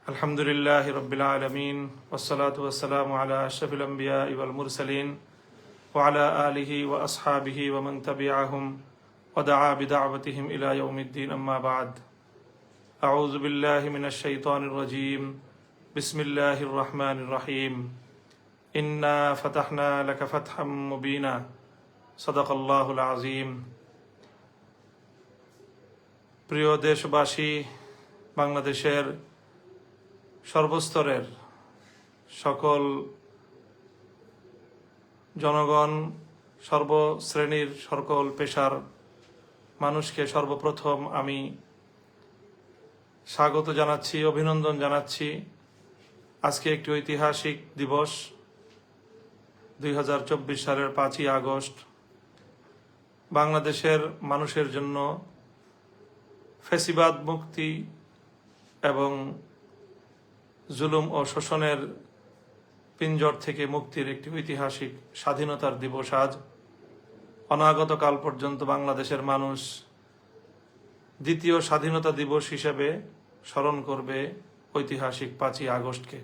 আলহামদুলিল্লাহি রাব্বিল আলামিন ওয়াসসালাতু ওয়াসসালামু আলা আশরাফিল আমবিয়া ওয়াল মুরসালিন ওয়া আলা আলিহি ওয়া আসহাবিহি ওয়া মান তাবিআহুম ওয়া দাআ বিদাওয়াতিহিম ইলা ইয়াউমিদ্দিন আম্মা বা'দ আউযু বিল্লাহি মিনাশ শাইতানির রাজীম বিসমিল্লাহির রহমানির রহিম ইন্না ফাতাহনা লাকা ফাতহাম মুবিনা সাদাকাল্লাহুল আযীম। প্রিয় দেশবাসী, বাংলাদেশের সর্বস্তরের সকল জনগণ, সর্বশ্রেণীর সকল পেশার মানুষকে সর্বপ্রথম আমি স্বাগত জানাচ্ছি, অভিনন্দন জানাচ্ছি। আজকে একটি ঐতিহাসিক দিবস, 2024 সালের 5ই আগস্ট। বাংলাদেশের মানুষের জন্য ফ্যাসিবাদ মুক্তি এবং জুলুম ও শোষণের পিঞ্জর থেকে মুক্তির একটি ঐতিহাসিক স্বাধীনতার দিবস আজ। অনাগত কাল পর্যন্ত বাংলাদেশের মানুষ দ্বিতীয় স্বাধীনতা দিবস হিসেবে স্মরণ করবে ঐতিহাসিক 5ই আগস্টকে।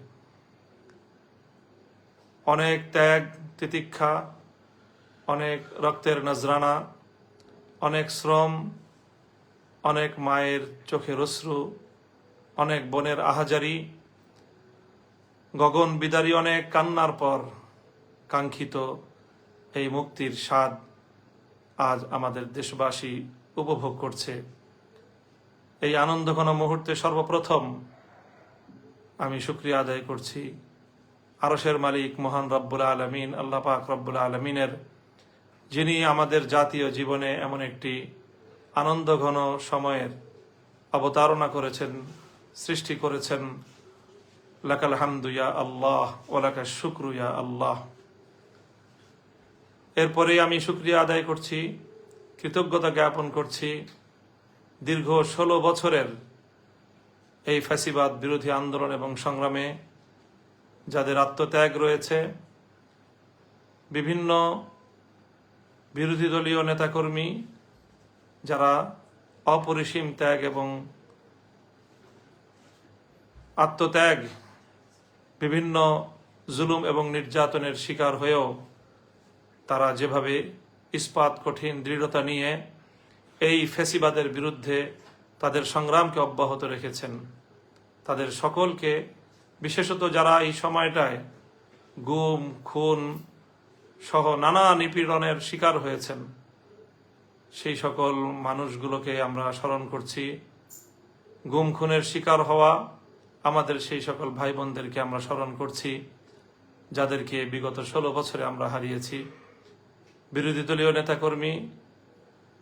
অনেক ত্যাগ তিতিক্ষা, অনেক রক্তের নজরানা, অনেক শ্রম, অনেক মায়ের চোখের অশ্রু, অনেক বোনের আহাজারি, গগন বিদারী অনেক কান্নার পর কাঙ্ক্ষিত এই মুক্তির স্বাদ আজ আমাদের দেশবাসী উপভোগ করছে। এই আনন্দঘন মুহূর্তে সর্বপ্রথম আমি শুকরিয়া আদায় করছি আরশের মালিক মহান রব্বুল আলামিন, আল্লাহ পাক রব্বুল আলামিনের, যিনি আমাদের জাতীয় জীবনে এমন একটি আনন্দঘন সময়ের অবতারণা করেছেন, সৃষ্টি করেছেন। লাকাল হামদু ইয়া আল্লাহ ওয়া লাকাশ শুকরু ইয়া আল্লাহ। এরপরে আমি শুকরিয়া আদায় করছি, কৃতজ্ঞতা জ্ঞাপন করছি দীর্ঘ 16 বছরের এই ফ্যাসিবাদ বিরোধী আন্দোলন এবং সংগ্রামে যাদের আত্মত্যাগ রয়েছে, বিভিন্ন বিরোধী দলীয় নেতাকর্মী যারা অপরিসীম ত্যাগ এবং আত্মত্যাগ, বিভিন্ন জুলুম এবং নির্যাতনের শিকার হয়েও তারা যেভাবে ইস্পাত কঠিন দৃঢ়তা নিয়ে এই ফ্যাসিবাদের বিরুদ্ধে তাদের সংগ্রামকে অব্যাহত রেখেছেন, তাদের সকলকে, বিশেষত যারা এই সময়টায় গুম খুন সহ নানা নিপীড়নের শিকার হয়েছেন, সেই সকল মানুষগুলোকে আমরা স্মরণ করছি। গুম খুনের শিকার হওয়া আমাদের সেই সকল ভাই বোনদেরকে আমরা স্মরণ করছি, যাদেরকে বিগত 16 বছরে আমরা হারিয়েছি। বিরোধী দলীয় নেতাকর্মী,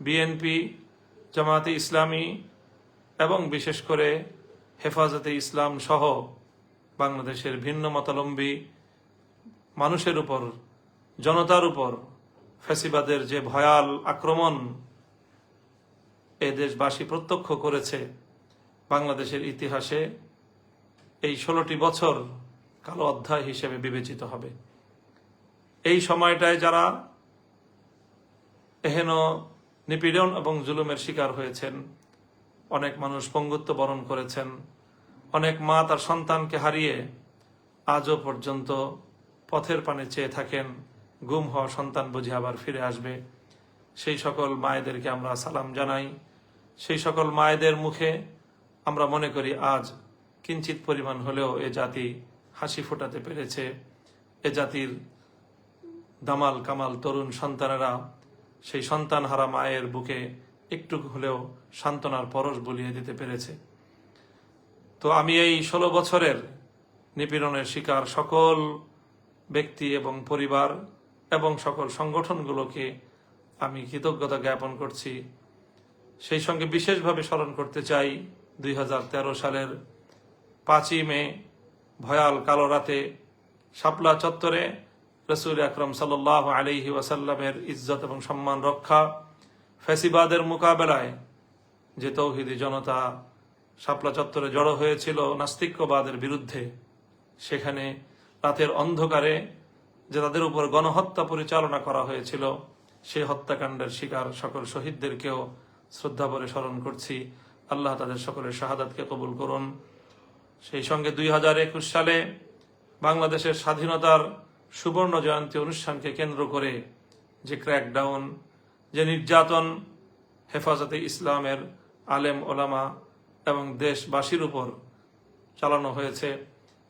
বিএনপি, জামায়াতে ইসলামী এবং বিশেষ করে হেফাজতে ইসলাম সহ বাংলাদেশের ভিন্ন মতাবলম্বী মানুষের উপর, জনতার উপর ফ্যাসিবাদের যে ভয়াল আক্রমণ এ দেশবাসী প্রত্যক্ষ করেছে, বাংলাদেশের ইতিহাসে এই 16টি বছর কালো অধ্যায় হিসেবে বিবেচিত হবে। এই সময়টায় যারা এহেন নিপীড়ন এবং জুলুমের শিকার হয়েছেন, অনেক মানুষ পঙ্গুত্ব বরণ করেছেন, অনেক মা তার সন্তানকে হারিয়ে আজও পর্যন্ত পথের পানে চেয়ে থাকেন, গুম হওয়া সন্তান বুঝে আবার ফিরে আসবে। সেই সকল মায়েদেরকে আমরা সালাম জানাই। সেই সকল মায়েদের মুখে আমরা মনে করি আজ কিঞ্চিত পরিমাণ হলেও এ জাতি হাসি ফোটাতে পেরেছে। এ জাতির দামাল কামাল তরুণ সন্তানেরা সেই সন্তানহারা মায়ের বুকে একটু হলেও সান্ত্বনার পরশ বুলিয়ে দিতে পেরেছে। তো আমি এই 16 বছরের নিপীড়নের শিকার সকল ব্যক্তি এবং পরিবার এবং সকল সংগঠনগুলোকে আমি কৃতজ্ঞতা জ্ঞাপন করছি। সেই সঙ্গে বিশেষভাবে স্মরণ করতে চাই 2013 সালের 5ই মে ভয়াল কালো রাতে শাপলা চত্বরে রাসূল আকরাম সাল্লাল্লাহু আলাইহি ওয়াসাল্লামের ইজ্জত এবং সম্মান রক্ষা, ফ্যাসিবাদের মোকাবেলায় যে তৌহিদি জনতা শাপলা চত্বরে জড়ো হয়েছিল নাস্তিক্যবাদের বিরুদ্ধে, সেখানে রাতের অন্ধকারে যে তাদের উপর গণহত্যা পরিচালনা করা হয়েছিল, সেই হত্যাকাণ্ডের শিকার সকল শহীদদেরকেও শ্রদ্ধা ভরে স্মরণ করছি। আল্লাহ তাদের সকলের শাহাদাতকে কবুল করুন। সেই সঙ্গে 2021 সালে বাংলাদেশের স্বাধীনতার সুবর্ণ জয়ন্তী অনুষ্ঠানকে কেন্দ্র করে যে ক্র্যাকডাউন, যে নির্যাতন হেফাজতে ইসলামের আলেম ওলামা এবং দেশবাসীর উপর চালানো হয়েছে,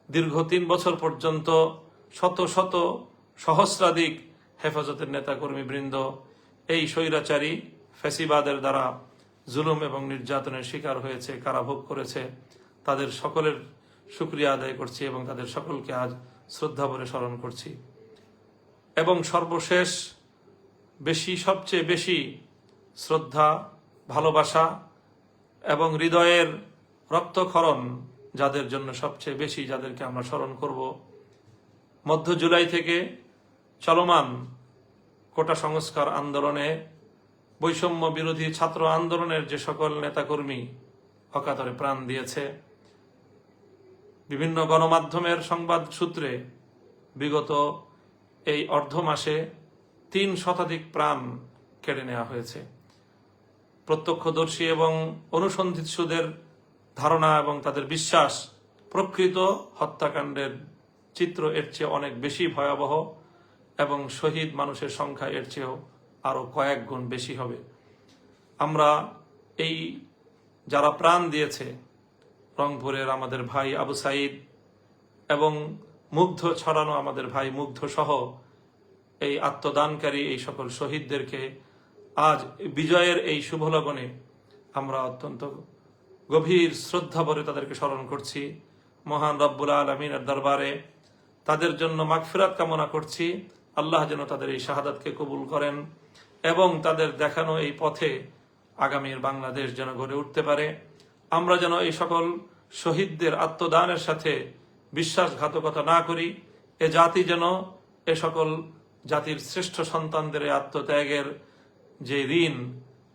দীর্ঘ 3 বছর পর্যন্ত শত শত সহস্রাধিক হেফাজতের নেতাকর্মীবৃন্দ এই স্বৈরাচারী ফ্যাসিবাদের দ্বারা জুলুম এবং নির্যাতনের শিকার হয়েছে, কারাভোগ করেছে, তাদের সকলের শুকরিয়া আদায় করছি এবং তাদের সকলকে আজ শ্রদ্ধা ভরে স্মরণ করছি। এবং সর্বশেষ সবচেয়ে বেশি শ্রদ্ধা, ভালোবাসা এবং হৃদয়ের রক্তক্ষরণ যাদের জন্য সবচেয়ে বেশি, যাদেরকে আমরা স্মরণ করব, মধ্য জুলাই থেকে চলমান কোটা সংস্কার আন্দোলনে, বৈষম্য বিরোধী ছাত্র আন্দোলনের যে সকল নেতাকর্মী অকাতরে প্রাণ দিয়েছে, বিভিন্ন গণমাধ্যমের সংবাদ সূত্রে বিগত এই অর্ধ মাসে 3 শতাধিক প্রাণ কেড়ে নেওয়া হয়েছে। প্রত্যক্ষদর্শী এবং অনুসন্ধিৎসুদের ধারণা এবং তাদের বিশ্বাস, প্রকৃত হত্যাকাণ্ডের চিত্র এর চেয়ে অনেক বেশি ভয়াবহ এবং শহীদ মানুষের সংখ্যা এর চেয়েও আরো কয়েক গুণ বেশি হবে। আমরা এই যারা প্রাণ দিয়েছে, রংপুরের আমাদের ভাই আবু সাইদ এবং মুগ্ধ ছড়ানো আমাদের ভাই মুগ্ধ সহ এই আত্মদানকারী এই সকল শহীদদেরকে আজ বিজয়ের এই শুভ লগনে আমরা অত্যন্ত গভীর শ্রদ্ধা ভরে তাদেরকে স্মরণ করছি। মহান রব্বুল আলামিনের দরবারে তাদের জন্য মাগফিরাত কামনা করছি। আল্লাহ যেন তাদের এই শাহাদাতকে কবুল করেন এবং তাদের দেখানো এই পথে আগামীর বাংলাদেশ যেন গড়ে উঠতে পারে। আমরা যেন এই সকল শহীদদের আত্মদানের সাথে বিশ্বাসঘাতকতা না করি। এ জাতি যেন এ সকল জাতির শ্রেষ্ঠ সন্তানদের আত্মত্যাগের যে ঋণ,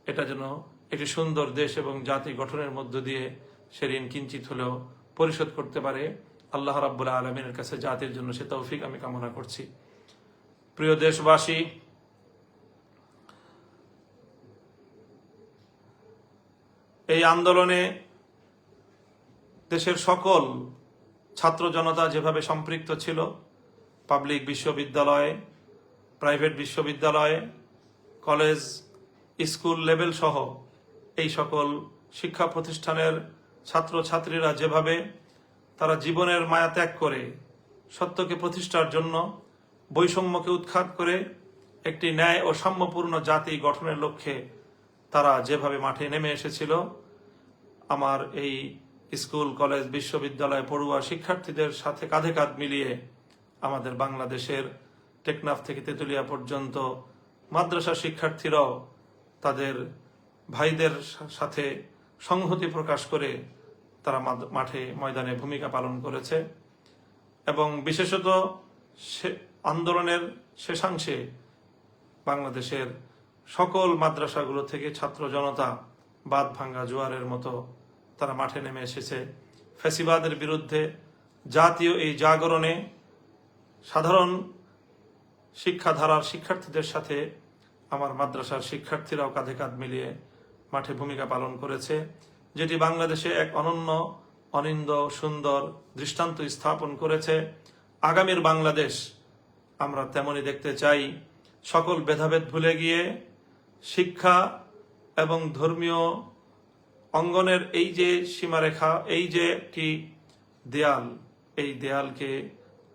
এটা যেন একটি সুন্দর দেশ এবং জাতি গঠনের মধ্য দিয়ে সে ঋণ কিঞ্চিত হলেও পরিশোধ করতে পারে। আল্লাহ রাব্বুল আলামিনের কাছে জাতির জন্য সে তৌফিক আমি কামনা করছি। প্রিয় দেশবাসী, এই আন্দোলনে দেশের সকল ছাত্র জনতা যেভাবে সম্পৃক্ত ছিল, পাবলিক বিশ্ববিদ্যালয়, প্রাইভেট বিশ্ববিদ্যালয়, কলেজ, স্কুল লেভেল সহ এই সকল শিক্ষা প্রতিষ্ঠানের ছাত্রছাত্রীরা যেভাবে তারা জীবনের মায়া ত্যাগ করে সত্যকে প্রতিষ্ঠার জন্য, বৈষম্যকে উৎখাত করে একটি ন্যায় ও সাম্যপূর্ণ জাতি গঠনের লক্ষ্যে তারা যেভাবে মাঠে নেমে এসেছিল, আমার এই স্কুল, কলেজ, বিশ্ববিদ্যালয় পড়ুয়া শিক্ষার্থীদের সাথে কাঁধে কাঁধ মিলিয়ে আমাদের বাংলাদেশের টেকনাফ থেকে তেতুলিয়া পর্যন্ত মাদ্রাসা শিক্ষার্থীরাও তাদের ভাইদের সাথে সংহতি প্রকাশ করে তারা মাঠে ময়দানে ভূমিকা পালন করেছে। এবং বিশেষত আন্দোলনের শেষাংশে বাংলাদেশের সকল মাদ্রাসাগুলো থেকে ছাত্র জনতা বাঁধ ভাঙ্গা জোয়ারের মতো তারা মাঠে নেমে এসেছে। ফ্যাসিবাদের বিরুদ্ধে জাতীয় এই জাগরণে সাধারণ শিক্ষাধারার শিক্ষার্থীদের সাথে আমার মাদ্রাসার শিক্ষার্থীরাও কাঁধে কাঁধ মিলিয়ে মাঠে ভূমিকা পালন করেছে, যেটি বাংলাদেশে এক অনন্য, অনিন্দ, সুন্দর দৃষ্টান্ত স্থাপন করেছে। আগামীর বাংলাদেশ আমরা তেমনই দেখতে চাই। সকল ভেদাভেদ ভুলে গিয়ে শিক্ষা এবং ধর্মীয় অঙ্গনের এই যে সীমারেখা, এই যে একটি দেয়াল, এই দেয়ালকে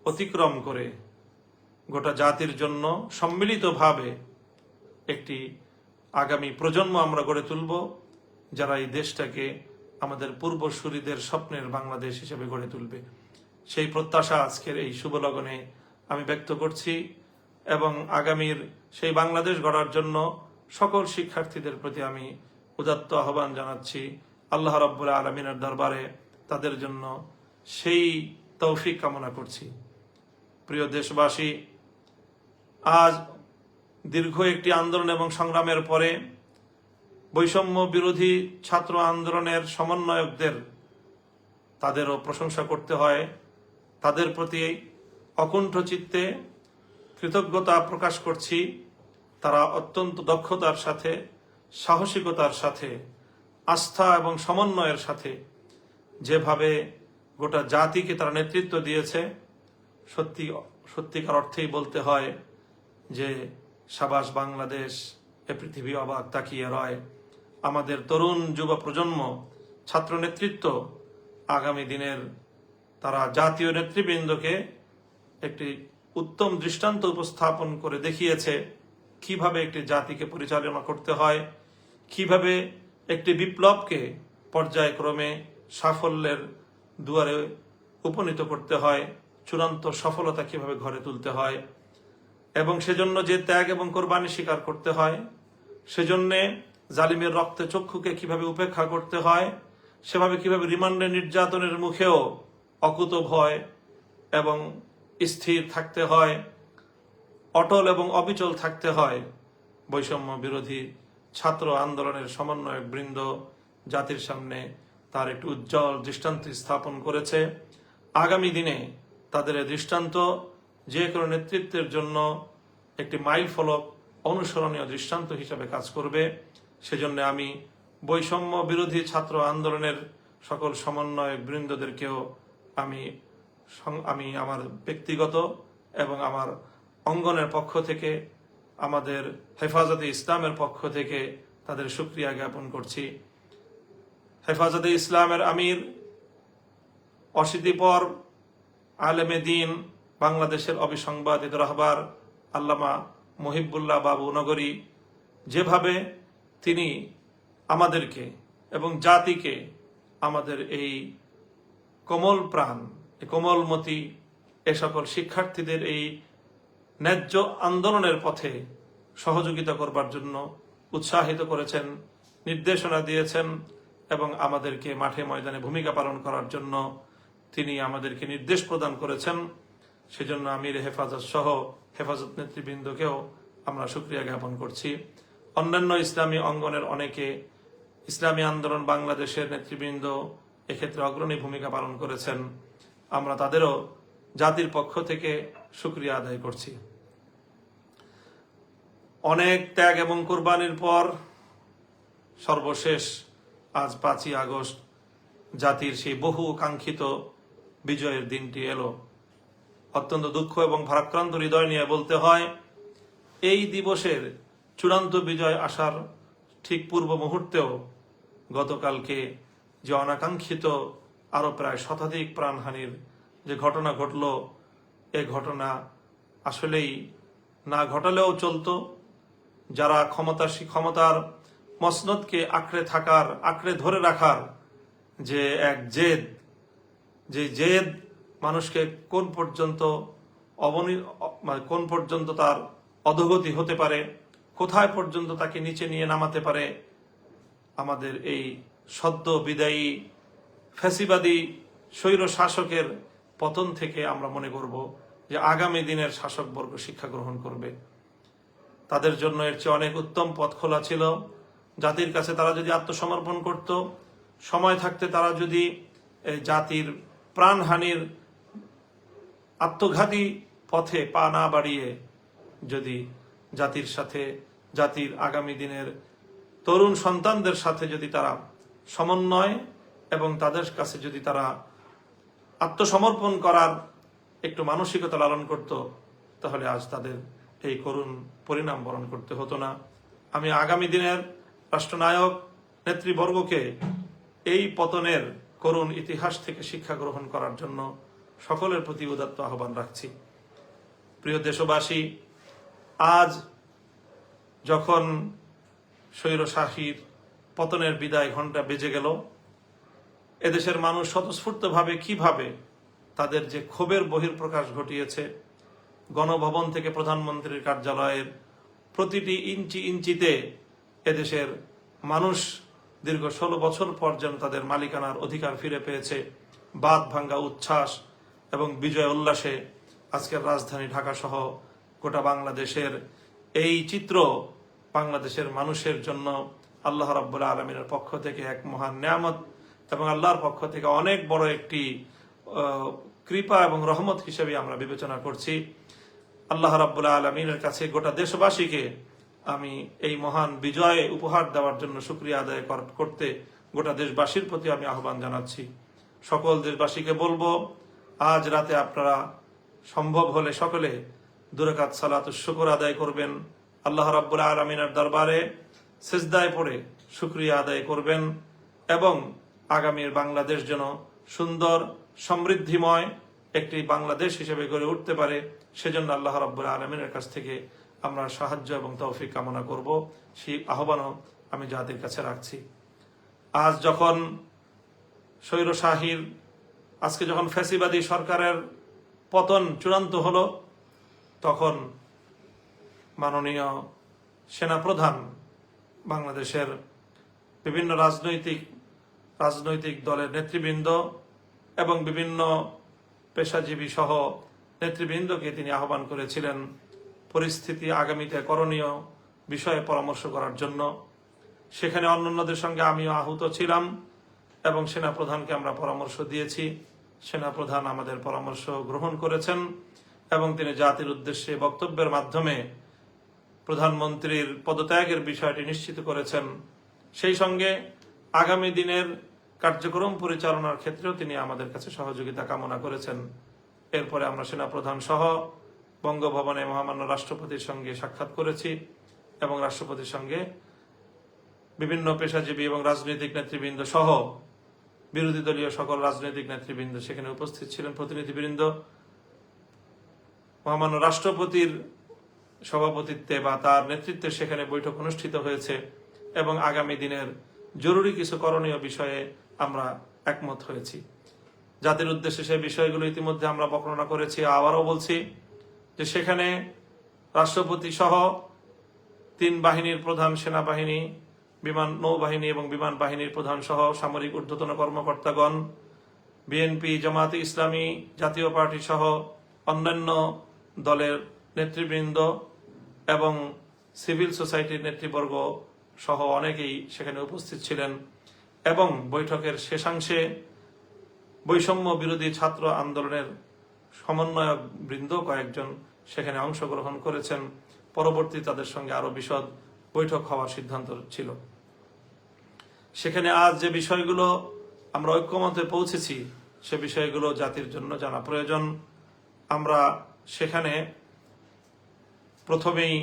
অতিক্রম করে গোটা জাতির জন্য সম্মিলিতভাবে একটি আগামী প্রজন্ম আমরা গড়ে তুলব, যারা এই দেশটাকে আমাদের পূর্বসূরীদের স্বপ্নের বাংলাদেশ হিসেবে গড়ে তুলবে। সেই প্রত্যাশা আজকের এই শুভ লগনে আমি ব্যক্ত করছি এবং আগামীর সেই বাংলাদেশ গড়ার জন্য সকল শিক্ষার্থীদের প্রতি আমি উদাত্ত আহ্বান জানাচ্ছি। আল্লাহ রাব্বুল আলামিনের দরবারে তাদের জন্য সেই তৌফিক কামনা করছি। প্রিয় দেশবাসী, আজ দীর্ঘ একটি আন্দোলন এবং সংগ্রামের পরে বৈষম্য বিরোধী ছাত্র আন্দোলনের সমন্বয়কদের তাদেরও প্রশংসা করতে হয়। তাদের প্রতি অকুণ্ঠ চিত্তে কৃতজ্ঞতা প্রকাশ করছি। তারা অত্যন্ত দক্ষতার সাথে, সাহসিকতার সাথে, আস্থা এবং সমন্বয়ের সাথে যেভাবে গোটা জাতিকে তারা নেতৃত্ব দিয়েছে। সত্যিকার অর্থেই বলতে হয় যে সাবাস বাংলাদেশ, এ পৃথিবী অবাক তাকিয়ে রয়। আমাদের তরুণ যুব প্রজন্ম, ছাত্র নেতৃত্ব আগামী দিনের তারা জাতীয় নেতৃবৃন্দকে একটি উত্তম দৃষ্টান্ত উপস্থাপন করে দেখিয়েছে কিভাবে একটি জাতিকে পরিচালনা করতে হয়, কিভাবে একটি বিপ্লবকে পর্যায়ক্রমে সাফল্যের দুয়ারে উপনীত করতে হয়, চূড়ান্ত সফলতা কিভাবে ঘরে তুলতে হয়, এবং সেজন্য যে ত্যাগ এবং কোরবানি স্বীকার করতে হয়, সেজন্যে জালিমের রক্তে চক্ষুকে কিভাবে উপেক্ষা করতে হয়, সেভাবে কিভাবে রিমান্ডে নির্যাতনের মুখেও অকুত ভয় এবং স্থির থাকতে হয়, অটল এবং অবিচল থাকতে হয়। বৈষম্য বিরোধী ছাত্র আন্দোলনের সমন্বয়ক বৃন্দ জাতির সামনে তার একটি উজ্জ্বল দৃষ্টান্ত স্থাপন করেছে। আগামী দিনে তাদের এই দৃষ্টান্ত যে কোনো নেতৃত্বের জন্য একটি মাইল ফলক, অনুসরণীয় দৃষ্টান্ত হিসেবে কাজ করবে। সেজন্য আমি বৈষম্য বিরোধী ছাত্র আন্দোলনের সকল সমন্বয়ক বৃন্দদেরকেও আমি আমার ব্যক্তিগত এবং আমার অঙ্গনের পক্ষ থেকে, আমাদের হেফাজতে ইসলামের পক্ষ থেকে তাদের শুকরিয়া জ্ঞাপন করছি। হেফাজতে ইসলামের আমির, অশীতিপর আলেমে দিন, বাংলাদেশের অবিসংবাদিত রাহবার আল্লামা মুহিবুল্লাহ বাবু নগরী যেভাবে তিনি আমাদেরকে এবং জাতিকে, আমাদের এই কোমল প্রাণ, কোমলমতি এ সকল শিক্ষার্থীদের এই ন্যায্য আন্দোলনের পথে সহযোগিতা করবার জন্য উৎসাহিত করেছেন, নির্দেশনা দিয়েছেন এবং আমাদেরকে মাঠে ময়দানে ভূমিকা পালন করার জন্য তিনি আমাদেরকে নির্দেশ প্রদান করেছেন। সেজন্য আমির হেফাজত সহ হেফাজত নেতৃবৃন্দকেও আমরা শুকরিয়া জ্ঞাপন করছি। অন্যান্য ইসলামী অঙ্গনের অনেকে, ইসলামী আন্দোলন বাংলাদেশের নেতৃবৃন্দ এক্ষেত্রে অগ্রণী ভূমিকা পালন করেছেন। আমরা তাদেরও জাতির পক্ষ থেকে শুকরিয়া আদায় করছি। অনেক ত্যাগ এবং কোরবানির পর সর্বশেষ আজ 5ই আগস্ট জাতির সেই বহু কাঙ্ক্ষিত বিজয়ের দিনটি এলো। অত্যন্ত দুঃখ এবং ভারাক্রান্ত হৃদয় নিয়ে বলতে হয়, এই দিবসের চূড়ান্ত বিজয় আসার ঠিক পূর্ব মুহূর্তেও গতকালকে যে অনাকাঙ্ক্ষিত আরো প্রায় শতাধিক প্রাণহানির যে ঘটনা ঘটল, এ ঘটনা আসলেই না ঘটালেও চলতো। যারা ক্ষমতার মসনদকে আঁকড়ে ধরে রাখার যে এক জেদ, যে জেদ মানুষকে কোন পর্যন্ত তার অধোগতি হতে পারে, কোথায় পর্যন্ত তাকে নিচে নিয়ে নামাতে পারে, আমাদের এই সদ্য বিদায়ী ফ্যাসিবাদী স্বৈর শাসকের পতন থেকে আমরা মনে করব যে আগামী দিনের শাসকবর্গ শিক্ষা গ্রহণ করবে। তাদের জন্য এর চেয়ে অনেক উত্তম পথ খোলা ছিল। জাতির কাছে তারা যদি আত্মসমর্পণ করত, সময় থাকতে তারা যদি জাতির প্রাণহানির আত্মঘাতী পথে পা না বাড়িয়ে যদি জাতির সাথে, জাতির আগামী দিনের তরুণ সন্তানদের সাথে যদি তারা সমন্বয় এবং তাদের কাছে যদি তারা আত্মসমর্পণ করার একটু মানসিকতা লালন করত, তাহলে আজ তাদের এই করুণ পরিণাম বরণ করতে হতো না। আমি আগামী দিনের রাষ্ট্রনায়ক নেতৃবর্গকে এই পতনের করুণ ইতিহাস থেকে শিক্ষা গ্রহণ করার জন্য সকলের প্রতি উদাত্ত আহ্বান রাখছি। প্রিয় দেশবাসী, আজ যখন স্বৈরশাসীর পতনের বিদায় ঘণ্টা বেজে গেল, এদেশের মানুষ স্বতঃস্ফূর্তভাবে কিভাবে তাদের যে ক্ষোভের বহিঃপ্রকাশ ঘটিয়েছে, গণভবন থেকে প্রধানমন্ত্রীর কার্যালয়ের প্রতিটি ইঞ্চিতে এদেশের মানুষ দীর্ঘ 16 বছর পর যেন তাদের মালিকানার অধিকার ফিরে পেয়েছে, বাঁধ ভাঙ্গা উচ্ছ্বাস এবং বিজয় উল্লাসে আজকের রাজধানী ঢাকা সহ গোটা বাংলাদেশের এই চিত্র বাংলাদেশের মানুষের জন্য আল্লাহ রাব্বুল আলামিনের পক্ষ থেকে এক মহান নিয়ামত এবং আল্লাহর পক্ষ থেকে অনেক বড় একটি কৃপা এবং রহমত হিসেবে আমরা বিবেচনা করছি। আল্লাহ রাব্বুল আলামিনের কাছে গোটা দেশবাসীকে আমি এই মহান বিজয় উপহার দেওয়ার জন্য শুকরিয়া আদায় করতে গোটা দেশবাসীর প্রতি আমি আহ্বান জানাচ্ছি। সকল দেশবাসীকে বলবো, আজ রাতে আপনারা সম্ভব হলে সকলে 2 রাকাত সালাতুশ শুকর আদায় করবেন, আল্লাহ রাব্বুল আলামিনের দরবারে সিজদায় পড়ে শুকরিয়া আদায় করবেন এবং আগামীর বাংলাদেশ যেন সুন্দর সমৃদ্ধিময় একটি বাংলাদেশ হিসেবে গড়ে উঠতে পারে, সেজন্য আল্লাহ রাব্বুল আলামিনের কাছ থেকে আমরা সাহায্য এবং তৌফিক কামনা করব। সেই আহ্বানও আমি জাতির কাছে রাখছি। আজ যখন স্বৈরশাহীর, আজকে যখন ফ্যাসিবাদী সরকারের পতন চূড়ান্ত হলো, তখন মাননীয় সেনাপ্রধান বাংলাদেশের বিভিন্ন রাজনৈতিক দলের নেতৃবৃন্দ এবং বিভিন্ন পেশাজীবী সহ নেতৃবৃন্দকে তিনি আহ্বান করেছিলেন পরিস্থিতি আগামীতে করণীয় বিষয়ে পরামর্শ করার জন্য। সেখানে অন্যান্যদের সঙ্গে আমিও আহত ছিলাম এবং সেনাপ্রধানকে আমরা পরামর্শ দিয়েছি। সেনাপ্রধান আমাদের পরামর্শ গ্রহণ করেছেন এবং তিনি জাতির উদ্দেশ্যে বক্তব্যের মাধ্যমে প্রধানমন্ত্রীর পদত্যাগের বিষয়টি নিশ্চিত করেছেন। সেই সঙ্গে আগামী দিনের কার্যক্রম পরিচালনার ক্ষেত্রেও তিনি আমাদের কাছে সহযোগিতা কামনা করেছেন। এরপরে আমরা সেনাপ্রধান সহ বঙ্গভবনে মহামান্য রাষ্ট্রপতির সঙ্গে সাক্ষাৎ করেছি এবং রাষ্ট্রপতির সঙ্গে বিভিন্ন পেশাজীবী এবং রাজনৈতিক নেতৃবৃন্দ সহ বিরোধী দলীয় সকল রাজনৈতিক নেতৃবৃন্দ সেখানে উপস্থিত ছিলেন, প্রতিনিধিবৃন্দ। মহামান্য রাষ্ট্রপতির সভাপতিত্বে বা তার নেতৃত্বে সেখানে বৈঠক অনুষ্ঠিত হয়েছে এবং আগামী দিনের জরুরি কিছু করণীয় বিষয়ে আমরা একমত হয়েছি। জাতির উদ্দেশ্যে সেই বিষয়গুলো ইতিমধ্যে আমরা বর্ণনা করেছি, আবারও বলছি যে সেখানে রাষ্ট্রপতি সহ 3 বাহিনীর প্রধান, সেনাবাহিনী, নৌবাহিনী এবং বিমান বাহিনীর প্রধান সহ সামরিক ঊর্ধ্বতন কর্মকর্তাগণ, বিএনপি, জামায়াতে ইসলামী, জাতীয় পার্টি সহ অন্যান্য দলের নেতৃবৃন্দ এবং সিভিল সোসাইটির নেতৃবর্গ সহ অনেকেই সেখানে উপস্থিত ছিলেন এবং বৈঠকের শেষাংশে বৈষম্য বিরোধী ছাত্র আন্দোলনের সমন্বয়ক বৃন্দ কয়েকজন সেখানে অংশগ্রহণ করেছেন। পরবর্তী তাদের সঙ্গে আরো বিশদ বৈঠক হওয়ার সিদ্ধান্ত ছিল। সেখানে আজ যে বিষয়গুলো আমরা ঐক্যমতে পৌঁছেছি সে বিষয়গুলো জাতির জন্য জানা প্রয়োজন। আমরা সেখানে প্রথমেই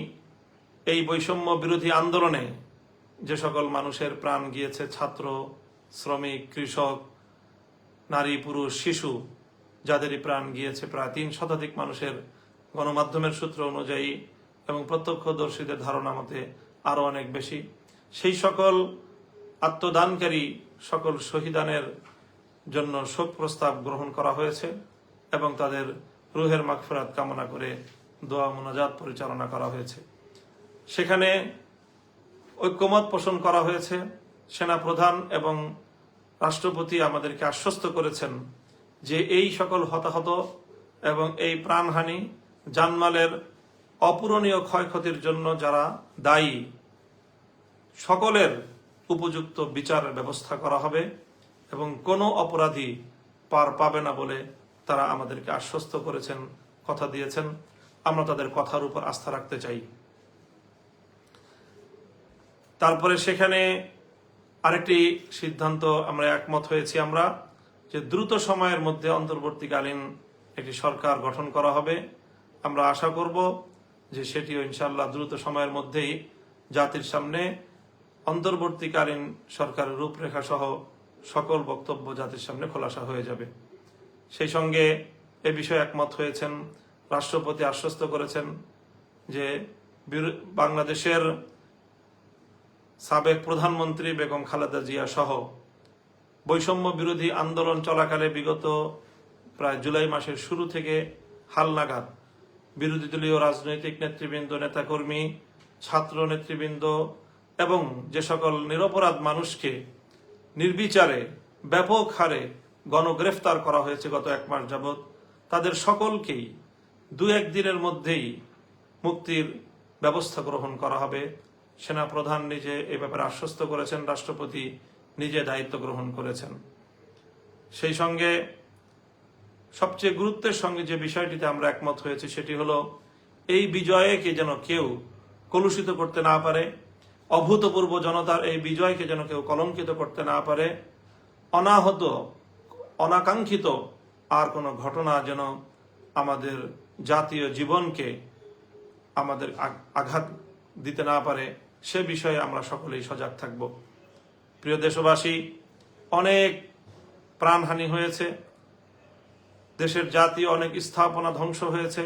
এই বৈষম্য বিরোধী আন্দোলনে যে সকল মানুষের প্রাণ গিয়েছে, ছাত্র, শ্রমিক, কৃষক, নারী, পুরুষ, শিশু, যাদেরই প্রাণ গিয়েছে প্রায় 3 শতাধিক মানুষের, গণমাধ্যমের সূত্র অনুযায়ী এবং প্রত্যক্ষদর্শীদের ধারণা মতে আরো অনেক বেশি। সেই সকল আত্মদানকারী সকল শহীদানের জন্য শোক প্রস্তাব গ্রহণ করা হয়েছে এবং তাদের রুহের মাগফিরাত কামনা করে দোয়া মোনাজাত পরিচালনা করা হয়েছে। সেখানে ঐক্যমত পোষণ করা হয়েছে। সেনাপ্রধান এবং রাষ্ট্রপতি আমাদেরকে আশ্বস্ত করেছেন যে এই সকল হতাহত এবং এই প্রাণহানি, জানমালের অপূরণীয় ক্ষয়ক্ষতির জন্য যারা দায়ী, সকলের উপযুক্ত বিচারের ব্যবস্থা করা হবে এবং কোনো অপরাধী পার পাবে না বলে তারা আমাদেরকে আশ্বস্ত করেছেন, কথা দিয়েছেন। আমরা তাদের কথার উপর আস্থা রাখতে চাই। তারপরে সেখানে আরেকটি সিদ্ধান্ত আমরা একমত হয়েছি আমরা যে দ্রুত সময়ের মধ্যে অন্তর্বর্তীকালীন একটি সরকার গঠন করা হবে। আমরা আশা করব যে সেটিও ইনশাআল্লাহ দ্রুত সময়ের মধ্যেই জাতির সামনে অন্তর্বর্তীকালীন সরকারের রূপরেখা সহ সকল বক্তব্য জাতির সামনে খোলাসা হয়ে যাবে। সেই সঙ্গে এ বিষয়ে একমত হয়েছেন, রাষ্ট্রপতি আশ্বস্ত করেছেন যে বাংলাদেশের সাবেক প্রধানমন্ত্রী বেগম খালেদা জিয়া সহ বৈষম্য বিরোধী আন্দোলন চলাকালে বিগত প্রায় জুলাই মাসের শুরু থেকে হালনাগাদ বিরোধী দলীয় রাজনৈতিক নেতৃবৃন্দ, নেতাকর্মী, ছাত্র নেতৃবৃন্দ এবং যে সকল নিরপরাধ মানুষকে নির্বিচারে ব্যাপক হারে গণগ্রেফতার করা হয়েছে গত 1 মাস যাবৎ, তাদের সকলকেই 2-1 দিনের মধ্যেই মুক্তির ব্যবস্থা গ্রহণ করা হবে। সেনাপ্রধান নিজে এই ব্যাপারে আশ্বস্ত করেছেন, রাষ্ট্রপতি নিজে দায়িত্ব গ্রহণ করেছেন। সেই সঙ্গে সবচেয়ে গুরুত্বের সঙ্গে যে বিষয়টিতে আমরা একমত হয়েছি সেটি হলো এই বিজয়কে যেন কেউ কলুষিত করতে না পারে, অভূতপূর্ব জনতার এই বিজয়কে যেন কেউ কলঙ্কিত করতে না পারে, অনাহত অনাকাঙ্ক্ষিত আর কোনো ঘটনা যেন আমাদের জাতীয় জীবনকে আমাদের আঘাত দিতে না পারে, সে বিষয়ে আমরা সকলেই সজাগ থাকব। প্রিয় দেশবাসী, অনেক প্রাণহানি হয়েছে, দেশের জাতীয় অনেক স্থাপনা ধ্বংস হয়েছে,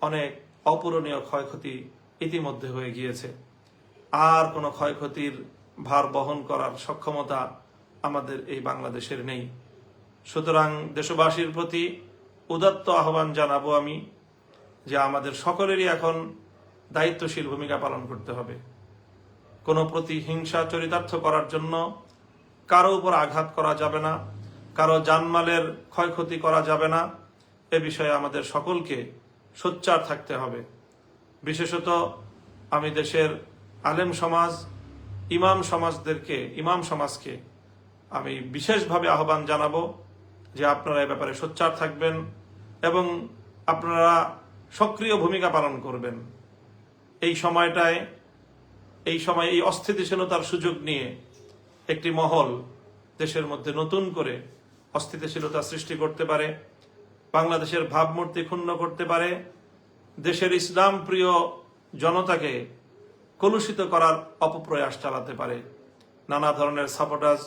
অনেক অপূরণীয় ক্ষয়ক্ষতি ইতিমধ্যে হয়ে গিয়েছে। আর কোনো ক্ষয়ক্ষতির ভার বহন করার সক্ষমতা আমাদের এই বাংলাদেশের নেই। সুতরাং দেশবাসীর প্রতি উদাত্ত আহ্বান জানাবো আমি যে আমাদের সকলেরই এখন দায়িত্বশীল ভূমিকা পালন করতে হবে। কোনো প্রতিহিংসা চরিতার্থ করার জন্য কারো উপর আঘাত করা যাবে না, কারো জানমালের ক্ষয়ক্ষতি করা যাবে না। এ বিষয়ে আমাদের সকলকে সোচ্চার থাকতে হবে। বিশেষত আমি দেশের আলেম সমাজ, ইমাম সমাজকে আমি বিশেষভাবে আহ্বান জানাবো যে আপনারা এ ব্যাপারে সোচ্চার থাকবেন এবং আপনারা সক্রিয় ভূমিকা পালন করবেন। এই সময় এই অস্থিতিশীলতার সুযোগ নিয়ে একটি মহল দেশের মধ্যে নতুন করে অস্থিতিশীলতা সৃষ্টি করতে পারে, বাংলাদেশের ভাবমূর্তি ক্ষুণ্ণ করতে পারে, দেশের ইসলাম প্রিয় জনতাকে কলুষিত করার অপপ্রয়াস চালাতে পারে। নানা ধরনের সাপোর্টাজ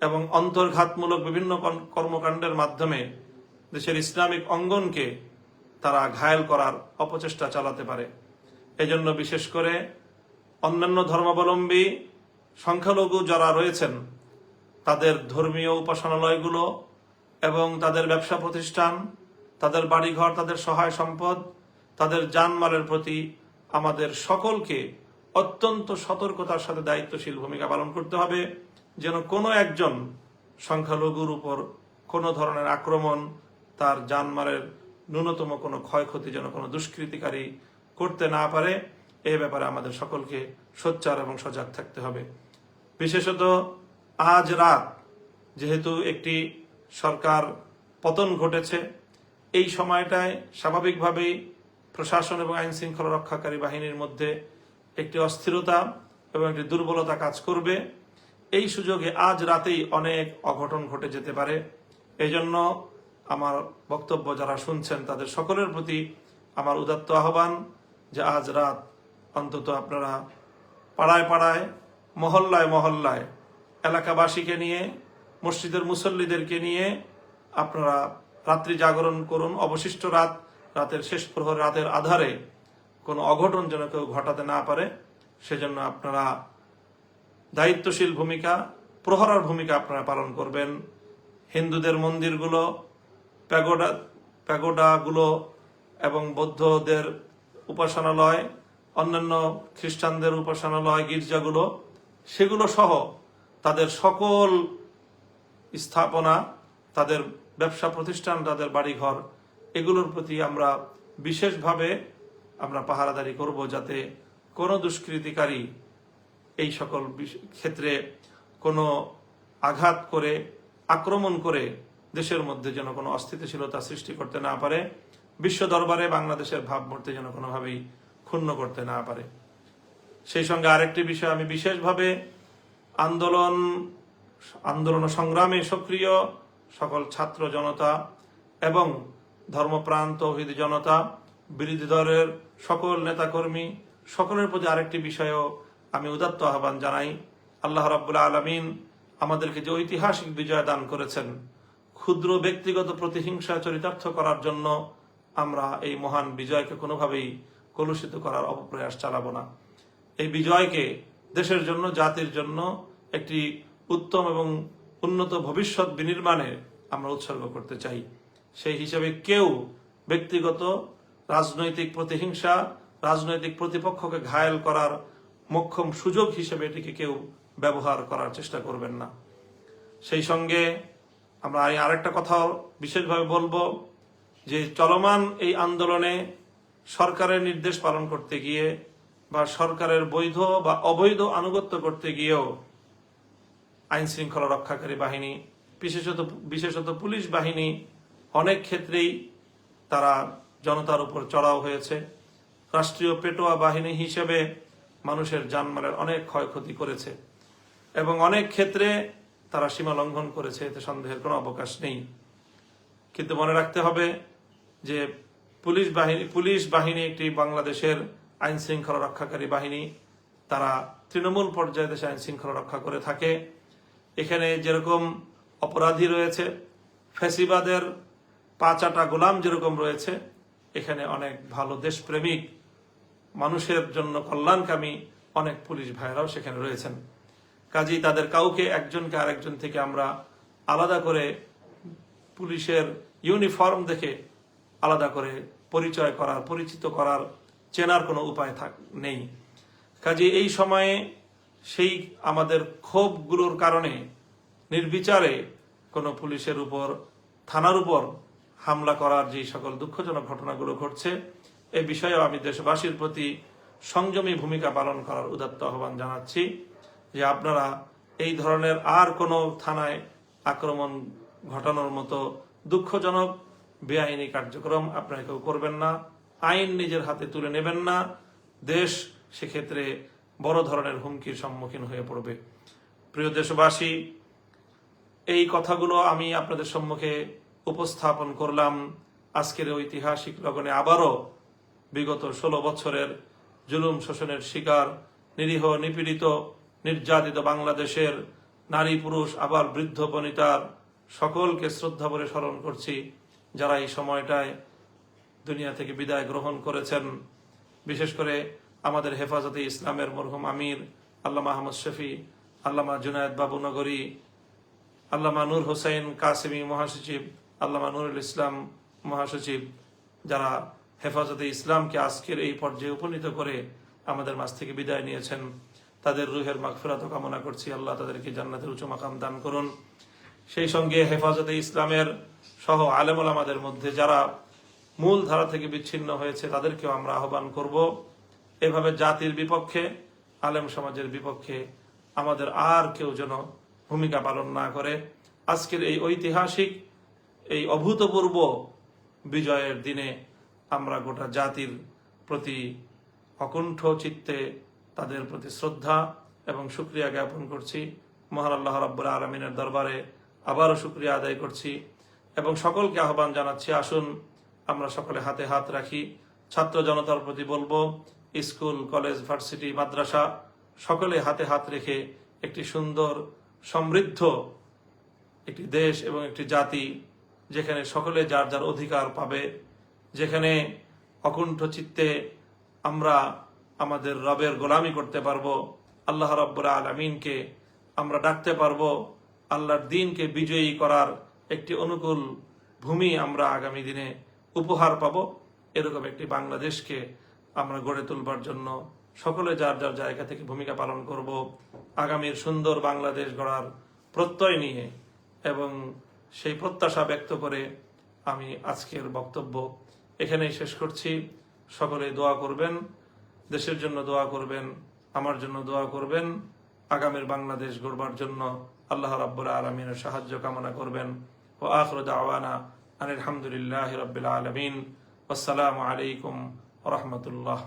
এবং অন্তর্ঘাতমূলক বিভিন্ন কর্মকাণ্ডের মাধ্যমে দেশের ইসলামিক অঙ্গনকে তারা ঘায়েল করার অপচেষ্টা চালাতে পারে। এজন্য বিশেষ করে অন্যান্য ধর্মাবলম্বী সংখ্যালঘু যারা রয়েছেন তাদের ধর্মীয় উপাসনালয়গুলো এবং তাদের ব্যবসা প্রতিষ্ঠান, তাদের বাড়িঘর, তাদের সহায় সম্পদ, তাদের জানমালের প্রতি আমাদের সকলকে অত্যন্ত সতর্কতার সাথে দায়িত্বশীল ভূমিকা পালন করতে হবে, যেন কোনো একজন সংখ্যালঘুর উপর কোনো ধরনের আক্রমণ, তার জানমালের ন্যূনতম কোনো ক্ষয়ক্ষতি যেন কোনো দুষ্কৃতিকারী করতে না পারে। এই ব্যাপারে আমাদের সকলকে সোচ্চার এবং সজাগ থাকতে হবে। বিশেষত আজ রাত যেহেতু একটি সরকার পতন ঘটেছে, এই সময়টায় স্বাভাবিকভাবেই প্রশাসন এবং আইন শৃঙ্খলা রক্ষাকারী বাহিনীর মধ্যে একটি অস্থিরতা এবং একটি দুর্বলতা কাজ করবে। এই সুযোগে আজ রাতেই অনেক অঘটন ঘটে যেতে পারে। এই জন্য আমার বক্তব্য যারা শুনছেন তাদের সকলের প্রতি আমার উদাত্ত আহ্বান যে আজ রাত অন্তত আপনারা পাড়ায় পাড়ায়, মহল্লায় মহল্লায় এলাকাবাসীকে নিয়ে, মসজিদের মুসল্লিদেরকে নিয়ে আপনারা রাত্রি জাগরণ করুন। অবশিষ্ট রাতের শেষ প্রহর, রাতের আধারে কোনো অঘটন যেন কেউ ঘটাতে না পারে, সেজন্য আপনারা দায়িত্বশীল ভূমিকা, প্রহরার ভূমিকা আপনারা পালন করবেন। হিন্দুদের মন্দিরগুলো, প্যাগোডাগুলো এবং বৌদ্ধদের উপাসনালয়, অন্যান্য খ্রিস্টানদের উপাসনালয়, গির্জাগুলো, সেগুলো সহ তাদের সকল স্থাপনা, তাদের ব্যবসা প্রতিষ্ঠান, তাদের বাড়িঘর, এগুলোর প্রতি আমরা বিশেষভাবে পাহারাদারি করব, যাতে কোনো দুষ্কৃতিকারী এই সকল ক্ষেত্রে কোনো আঘাত করে, আক্রমণ করে দেশের মধ্যে যেন কোনো অস্থিতিশীলতা সৃষ্টি করতে না পারে, বিশ্ব দরবারে বাংলাদেশের ভাবমূর্তি যেন কোনোভাবেই ক্ষুণ্ণ করতে না পারে। সেই সঙ্গে আরেকটি বিষয় আমি বিশেষভাবে আন্দোলন সংগ্রামে সক্রিয় সকল ছাত্র জনতা এবং ধর্মপ্রাণ তৌহিদি জনতা, বিরোধী দলের সকল নেতাকর্মী, সকলের প্রতি আরেকটি বিষয়ও আমি উদাত্ত আহ্বান জানাই। আল্লাহ রাব্বুল আলামিন আমাদেরকে যে ঐতিহাসিক বিজয় দান করেছেন, ক্ষুদ্র ব্যক্তিগত প্রতিহিংসা চরিতার্থ করার জন্য আমরা এই মহান বিজয়কে কোনোভাবেই কলুষিত করার অপপ্রয়াস চালাবো না। এই বিজয়কে দেশের জন্য, জাতির জন্য একটি উত্তম এবং উন্নত ভবিষ্যৎ বিনির্মাণে আমরা উৎসর্গ করতে চাই। সেই হিসেবে কেউ ব্যক্তিগত রাজনৈতিক প্রতিহিংসা, রাজনৈতিক প্রতিপক্ষকে ঘায়েল করার মোক্ষম সুযোগ হিসেবে এটিকে কেউ ব্যবহার করার চেষ্টা করবেন না। সেই সঙ্গে আমরা আরেকটা কথাও বিশেষভাবে বলবো যে চলমান এই আন্দোলনে সরকারের নির্দেশ পালন করতে গিয়ে বা সরকারের বৈধ বা অবৈধ আনুগত্য করতে গিয়েও আইন শৃঙ্খলা রক্ষাকারী বাহিনী, বিশেষত পুলিশ বাহিনী অনেক ক্ষেত্রেই তারা জনতার উপর চড়াও হয়েছে। রাষ্ট্রীয় পেটোয়া বাহিনী হিসেবে মানুষের জানমালের অনেক ক্ষয়ক্ষতি করেছে এবং অনেক ক্ষেত্রে তারা সীমা লঙ্ঘন করেছে, এতে সন্দেহের কোনো অবকাশ নেই। কিন্তু মনে রাখতে হবে যে পুলিশ বাহিনী একটি বাংলাদেশের আইন শৃঙ্খলা রক্ষাকারী বাহিনী। তারা তৃণমূল পর্যায়ে দেশে আইন শৃঙ্খলা রক্ষা করে থাকে। এখানে যেরকম অপরাধী রয়েছে, ফ্যাসিবাদের পাঁচাটা গোলাম যেরকম রয়েছে, এখানে অনেক ভালো দেশপ্রেমিক, মানুষের জন্য কল্যাণকামী অনেক পুলিশ ভাইরাও সেখানে রয়েছেন। কাজেই তাদের কাউকে একজনকে আরেকজন থেকে আমরা আলাদা করে পুলিশের ইউনিফর্ম দেখে আলাদা করে পরিচয় করার, পরিচিত করার, চেনার কোনো উপায় নেই। কাজে এই সময়ে সেই আমাদের ক্ষোভগুলোর কারণে নির্বিচারে কোনো পুলিশের উপর, থানার উপর হামলা করার যে সকল দুঃখজনক ঘটনাগুলো ঘটছে, এ বিষয়েও আমি দেশবাসীর প্রতি সংযমী ভূমিকা পালন করার উদাত্ত আহ্বান জানাচ্ছি যে আপনারা এই ধরনের আর কোনো থানায় আক্রমণ ঘটানোর মতো দুঃখজনক বেআইনি কার্যক্রম আপনারা কেউ করবেন না। আইন নিজের হাতে তুলে নেবেন না। দেশ সেক্ষেত্রে বড় ধরনের হুমকির সম্মুখীন হয়ে পড়বে। প্রিয় দেশবাসী, এই কথাগুলো আমি আপনাদের সম্মুখে উপস্থাপন করলাম আজকের ঐতিহাসিক লগনে। আবারও বিগত 16 বছরের জুলুম শোষণের শিকার, নিরীহ, নিপীড়িত, নির্যাতিত বাংলাদেশের নারী, পুরুষ, আবার বৃদ্ধ বনিতার সকলকে শ্রদ্ধা ভরে স্মরণ করছি, যারা এই সময়টায় দুনিয়া থেকে বিদায় গ্রহণ করেছেন। বিশেষ করে আমাদের হেফাজতে ইসলামের মরহুম আমির আল্লামা আহমদ শফি, আল্লামা জুনায়েদ বাবু নগরী, আল্লামা নূর হোসেন কাসেমি মহাসচিব, আল্লামা নুরুল ইসলাম মহাসচিব, যারা হেফাজতে ইসলামকে আজকের এই পর্যায়ে উপনীত করে আমাদের মাঝ থেকে বিদায় নিয়েছেন, তাদের রুহের মাগফিরাত কামনা করছি। আল্লাহ তাদেরকে জান্নাতের উঁচু মাকাম দান করুন। সেই সঙ্গে হেফাজতে ইসলামের সহ আলেম ওলামাদের মধ্যে যারা মূল ধারা থেকে বিচ্ছিন্ন হয়েছে, তাদেরকেও আমরা আহ্বান করব, এভাবে জাতির বিপক্ষে, আলেম সমাজের বিপক্ষে আমাদের আর কেউ যেন ভূমিকা পালন না করে। আজকের এই ঐতিহাসিক, এই অভূতপূর্ব বিজয়ের দিনে আমরা গোটা জাতির প্রতি অকুণ্ঠ চিত্তে তাদের প্রতি শ্রদ্ধা এবং শুকরিয়া জ্ঞাপন করছি। মহান আল্লাহ রাব্বুল আলামিনের দরবারে আবারও শুকরিয়া আদায় করছি এবং সকলকে আহ্বান জানাচ্ছি, আসুন আমরা সকলে হাতে হাত রাখি। ছাত্র জনতার প্রতি বলবো, স্কুল, কলেজ, ভার্সিটি, মাদ্রাসা সকলে হাতে হাত রেখে একটি সুন্দর, সমৃদ্ধ একটি দেশ এবং একটি জাতি, যেখানে সকলে যার যার অধিকার পাবে, যেখানে অকুণ্ঠ চিত্তে আমরা আমাদের রবের গোলামি করতে পারবো, আল্লাহ রাব্বুল আলামিনকে আমরা ডাকতে পারবো, আল্লাহর দ্বীনকে বিজয়ী করার একটি অনুকূল ভূমি আমরা আগামী দিনে উপহার পাবো। এরকম একটি বাংলাদেশকে আমরা গড়ে তুলবার জন্য সকলে যার যার জায়গা থেকে ভূমিকা পালন করব। আগামীর সুন্দর বাংলাদেশ গড়ার প্রত্যয় নিয়ে এবং সেই প্রত্যাশা ব্যক্ত করে আমি আজকের বক্তব্য এখানেই শেষ করছি। সকলে দোয়া করবেন, দেশের জন্য দোয়া করবেন, আমার জন্য দোয়া করবেন, আগামীর বাংলাদেশ গড়বার জন্য আল্লাহ রাব্বুল আলামিনের সাহায্য কামনা করবেন। ওয়া আখিরু দাওয়ানা আনিল হামদুলিল্লাহি রাব্বিল আলামিন। আসসালামু আলাইকুম ওয়া রাহমাতুল্লাহ।